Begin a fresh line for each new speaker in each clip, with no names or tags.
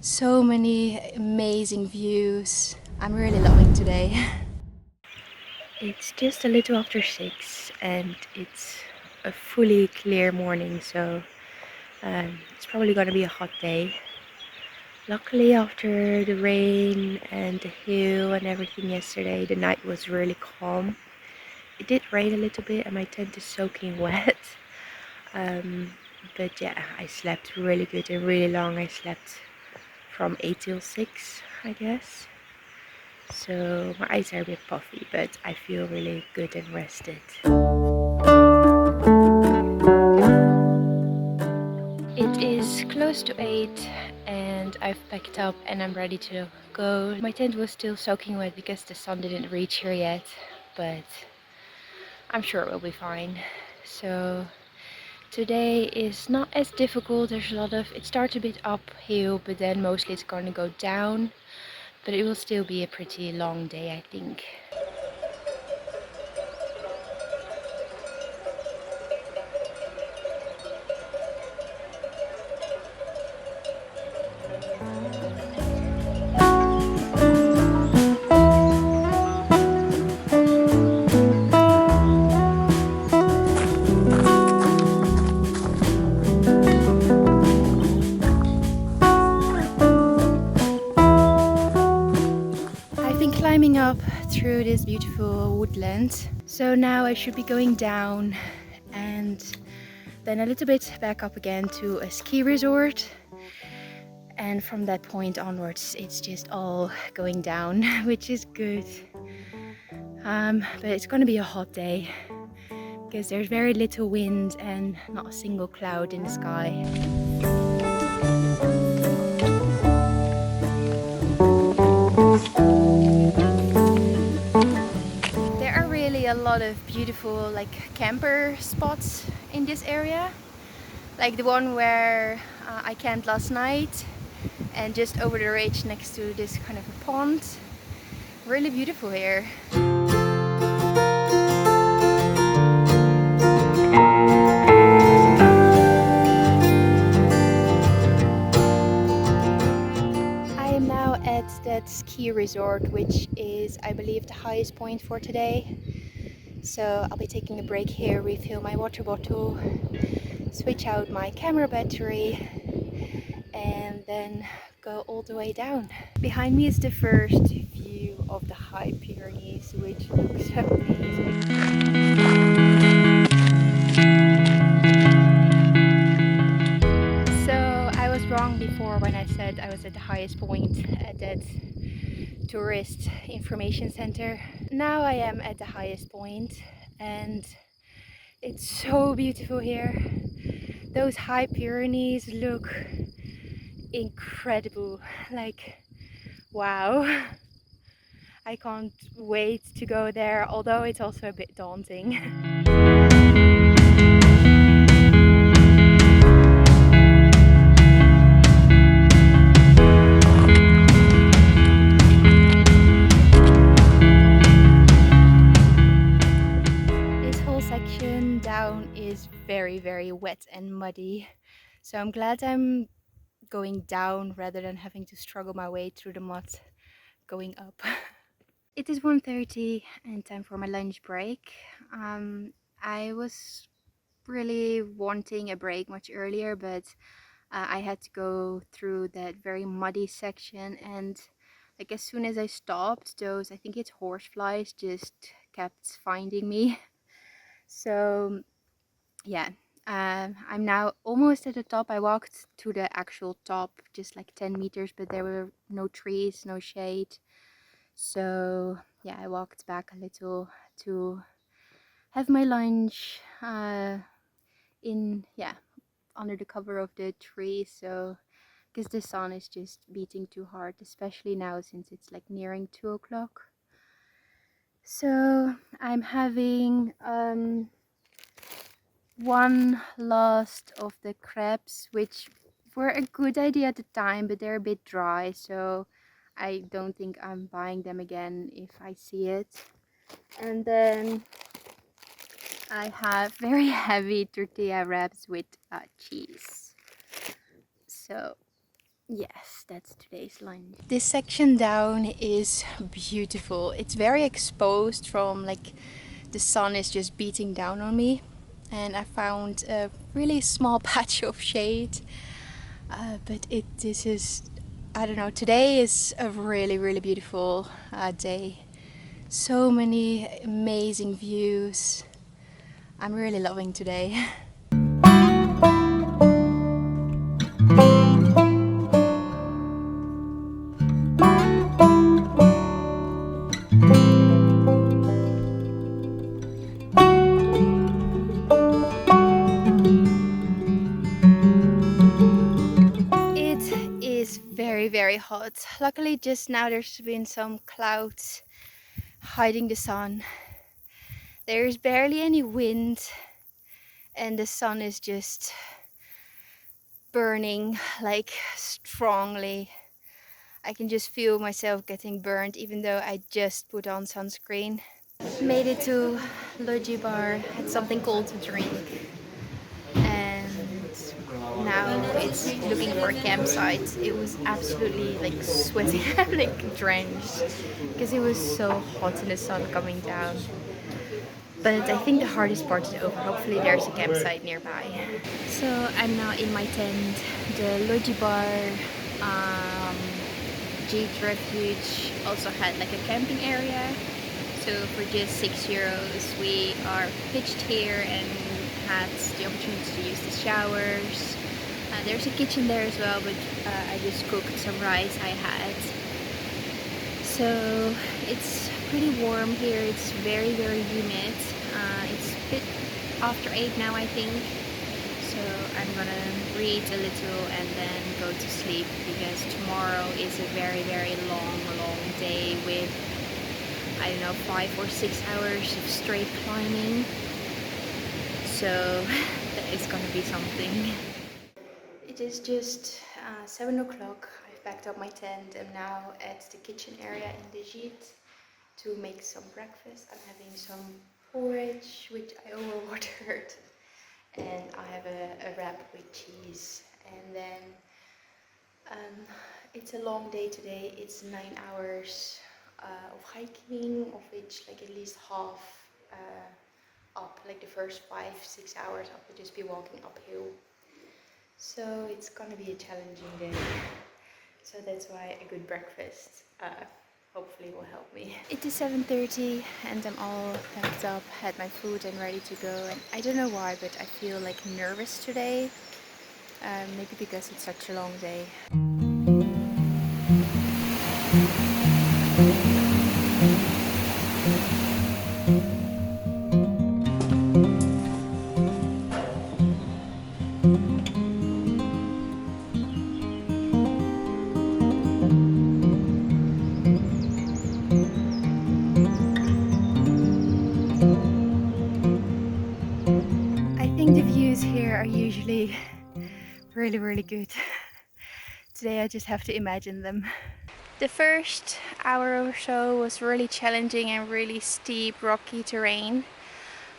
So many amazing views. I'm really loving today. It's just a little after 6 and it's a fully clear morning, so it's probably gonna be a hot day. Luckily, after the rain and the hail and everything yesterday, the night was really calm. It did rain a little bit and my tent is soaking wet. But yeah, I slept really good and really long. I slept from 8 till 6, I guess. So my eyes are a bit puffy, but I feel really good and rested. It is close to 8 and I've packed up and I'm ready to go. My tent was still soaking wet because the sun didn't reach here yet, but I'm sure it will be fine. So today is not as difficult. There's a lot of, it starts a bit uphill, but then mostly it's going to go down. But it will still be a pretty long day, I think. I've been climbing up through this beautiful woodland. So now I should be going down and then a little bit back up again to a ski resort. And from that point onwards, it's just all going down, which is good. But it's gonna be a hot day because there's very little wind and not a single cloud in the sky. There are really a lot of beautiful like camper spots in this area, like the one where I camped last night and just over the ridge next to this kind of a pond. Really beautiful here. I am now at that ski resort, which is, I believe, the highest point for today. So I'll be taking a break here, refill my water bottle, switch out my camera battery, and then go all the way down. Behind me is the first view of the High Pyrenees, which looks amazing. So I was wrong before when I said I was at the highest point at that tourist information center. Now I am at the highest point and it's so beautiful here. Those High Pyrenees look incredible, like wow. I can't wait to go there, although it's also a bit daunting. This whole section down is very wet and muddy, so I'm glad I'm going down rather than having to struggle my way through the mud going up. It is 1:30 and time for my lunch break. I was really wanting a break much earlier, but I had to go through that very muddy section, and like as soon as I stopped, those, I think it's horseflies, just kept finding me. So yeah, I'm now almost at the top. I walked to the actual top just like 10 meters, but there were no trees, no shade. So yeah, I walked back a little to have my lunch in, yeah, under the cover of the tree. So because the sun is just beating too hard, especially now since it's like nearing 2 o'clock. So I'm having one last of the crepes, which were a good idea at the time, but they're a bit dry, so I don't think I'm buying them again if I see it. And then I have very heavy tortilla wraps with cheese. So Yes, that's today's lunch. This section down is beautiful. It's very exposed from like the sun is just beating down on me, and I found a really small patch of shade. But this is, I don't know, today is a really beautiful day. So many amazing views. I'm really loving today. It is very hot. Luckily just now there's been some clouds hiding the sun. There's barely any wind and the sun is just burning like strongly. I can just feel myself getting burned even though I just put on sunscreen. Made it to Logi Bar, had something cold to drink, and now it's looking for a campsite. It was absolutely like sweating, like drenched, because it was so hot in the sun coming down. But I think the hardest part is over. Hopefully there's a campsite nearby. So I'm now in my tent. The Logi Bar Refuge also had like a camping area. So for just €6 we are pitched here and had the opportunity to use the showers. There's a kitchen there as well, but I just cooked some rice I had. So it's pretty warm here. It's very humid. It's a bit after 8 now, I think. So I'm gonna read a little and then go to sleep because tomorrow is a very long day with, I don't know, 5 or 6 hours of straight climbing. So that is gonna be something. It is just 7 o'clock. I've packed up my tent. I'm now at the kitchen area in the gîte to make some breakfast. I'm having some porridge, which I overwatered, and I have a wrap with cheese. And then it's a long day today. It's 9 hours of hiking, of which like at least half up, like the first 5-6 hours I will just be walking uphill. So it's gonna be a challenging day. So that's why a good breakfast hopefully will help me. It is 7:30 and I'm all packed up, had my food and ready to go. And I don't know why, but I feel like nervous today. Maybe because it's such a long day. I think the views here are usually really good. Today I just have to imagine them. The first hour or so was really challenging and really steep, rocky terrain.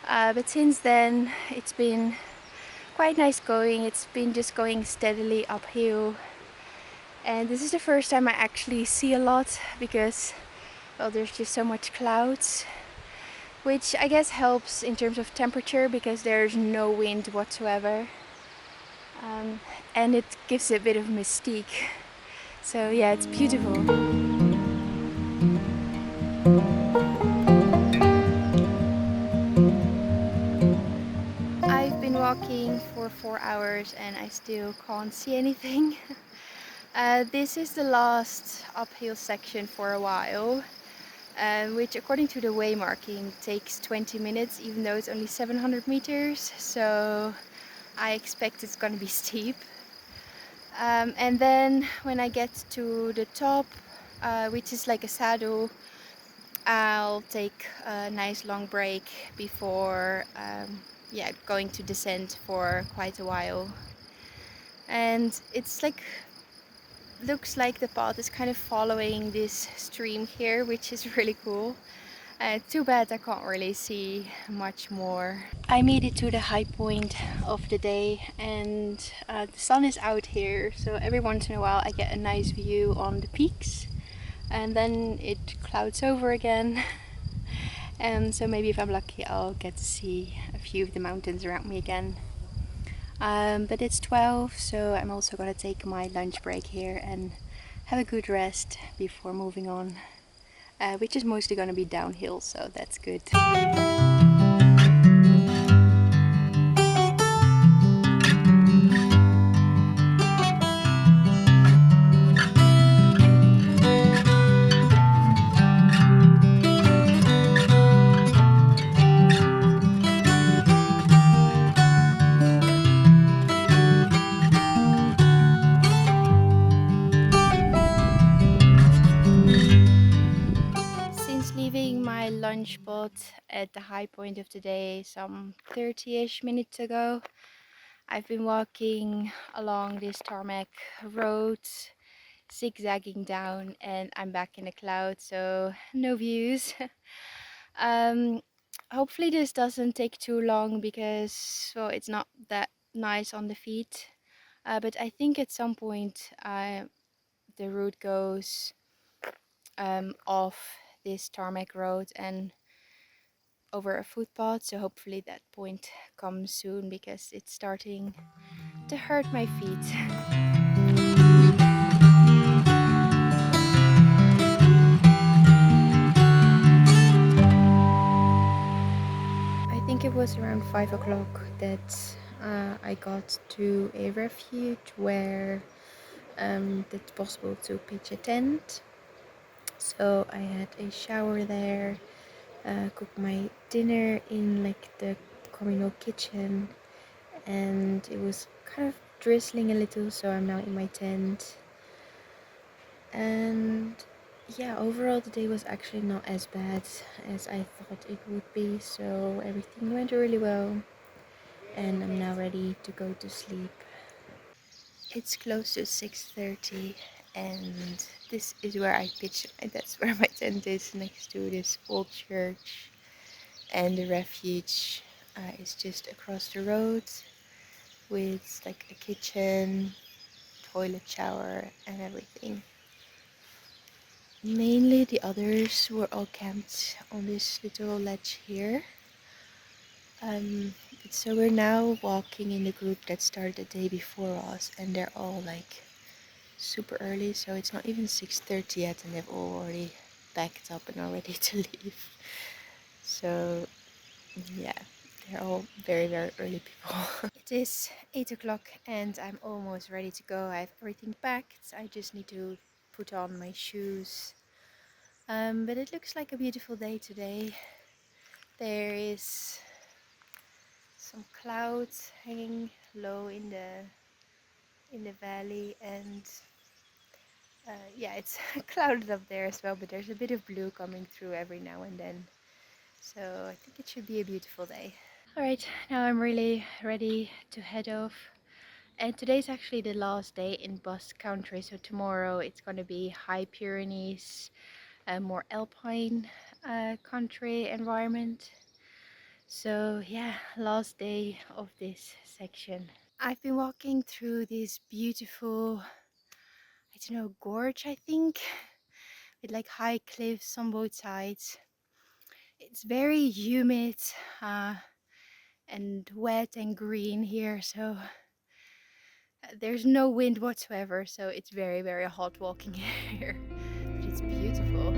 But since then it's been quite nice going. It's been just going steadily uphill. And this is the first time I actually see a lot because, well, there's just so much clouds, which I guess helps in terms of temperature because there's no wind whatsoever. And it gives a bit of mystique. So yeah, it's beautiful. I've been walking for 4 hours and I still can't see anything. This is the last uphill section for a while, which according to the way marking takes 20 minutes even though it's only 700 meters. So I expect it's gonna be steep. And then when I get to the top, which is like a saddle, I'll take a nice long break before going to descend for quite a while. And it's like, looks like the path is kind of following this stream here, which is really cool. Too bad I can't really see much more. I made it to the high point of the day, and the sun is out here, so every once in a while I get a nice view on the peaks, and then it clouds over again. And so maybe if I'm lucky I'll get to see a few of the mountains around me again. But it's 12, so I'm also gonna take my lunch break here and have a good rest before moving on, which is mostly gonna be downhill, so that's good. Since leaving my lunch spot at the high point of the day some 30-ish minutes ago, I've been walking along this tarmac road, zigzagging down, and I'm back in the clouds, so no views. um, Hopefully this doesn't take too long because, well, it's not that nice on the feet. But I think at some point the route goes off this tarmac road and over a footpath, so hopefully that point comes soon because it's starting to hurt my feet. I think it was around 5 o'clock that I got to a refuge where it's possible to pitch a tent. So I had a shower there, cooked my dinner in like the communal kitchen, and it was kind of drizzling a little, so I'm now in my tent. And yeah, overall the day was actually not as bad as I thought it would be, so everything went really well, and I'm now ready to go to sleep. It's close to 6:30, and this is where I pitch. That's where my tent is, next to this old church, and the refuge is just across the road with like a kitchen, toilet, shower, and everything. Mainly the others were all camped on this little ledge here. But so we're now walking in the group that started the day before us, and they're all like super early, so it's not even 6:30 yet, and they've all already packed up and are ready to leave. So yeah, they're all very, very early people. It is 8 o'clock and I'm almost ready to go. I have everything packed. I just need to put on my shoes. But it looks like a beautiful day today. There is some clouds hanging low in the valley, and yeah, it's clouded up there as well, but there's a bit of blue coming through every now and then. So I think it should be a beautiful day. Alright, now I'm really ready to head off. And today's actually the last day in Basque Country, so tomorrow it's going to be High Pyrenees, a more alpine country environment. So yeah, last day of this section. I've been walking through this beautiful, I don't know, gorge, I think, with like high cliffs on both sides. It's very humid and wet and green here, so there's no wind whatsoever, so it's very, very hot walking here. But it's beautiful.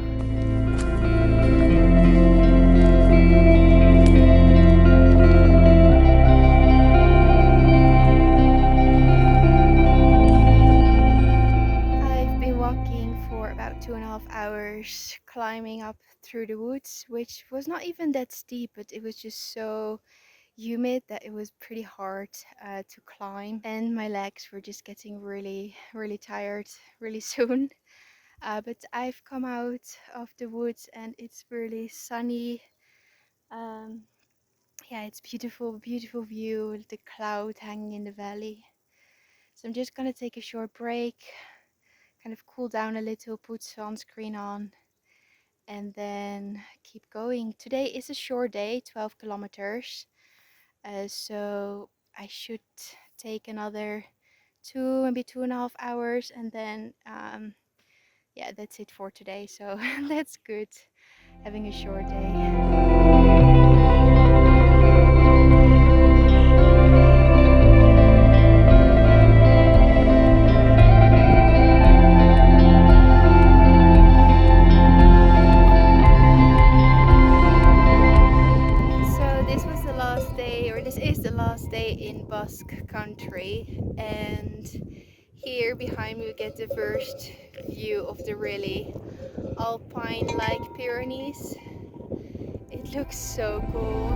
I've been walking for about 2.5 hours, climbing up through the woods, which was not even that steep, but it was just so humid that it was pretty hard to climb, and my legs were just getting really, really tired really soon. But I've come out of the woods and it's really sunny. Um, yeah, it's beautiful, beautiful view with the cloud hanging in the valley. So I'm just gonna take a short break, kind of cool down a little, put sunscreen on, and then keep going. Today is a short day, 12 kilometers. So I should take another 2, maybe 2.5 hours, and then yeah, that's it for today. So that's good, having a short day. So this was the last day, or this is the last day in Basque Country, and here behind me we get the first view of the really alpine-like Pyrenees. It looks so cool.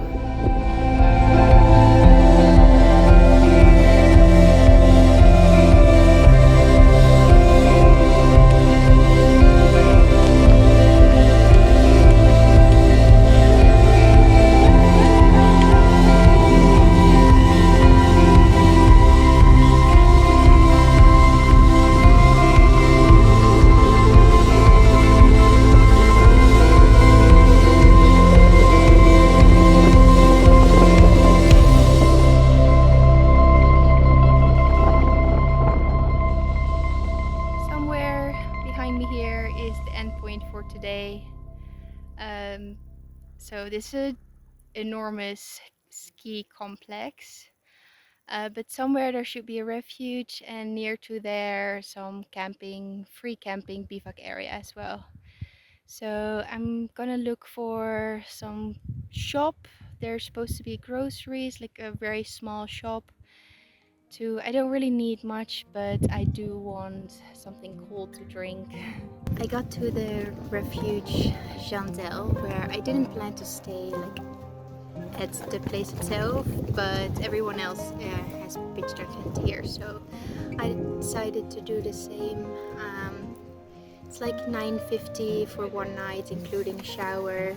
Somewhere behind me here is the endpoint for today. So this is an enormous ski complex, but somewhere there should be a refuge, and near to there some camping, free camping bivouac area as well. So I'm gonna look for some shop. There's supposed to be groceries, like a very small shop. I don't really need much, but I do want something cold to drink. I got to the Refuge Jeandel, where I didn't plan to stay like at the place itself, but everyone else has pitched their tent here, so I decided to do the same. It's like $9.50 for one night, including a shower.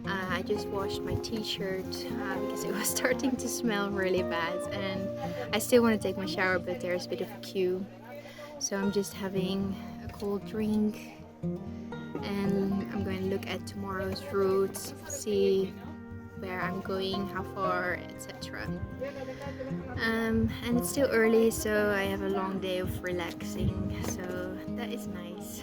I just washed my t-shirt because it was starting to smell really bad, and I still want to take my shower, but there's a bit of a queue. So I'm just having a cold drink, and I'm going to look at tomorrow's route, see where I'm going, how far, etc. And it's still early, so I have a long day of relaxing, so that is nice.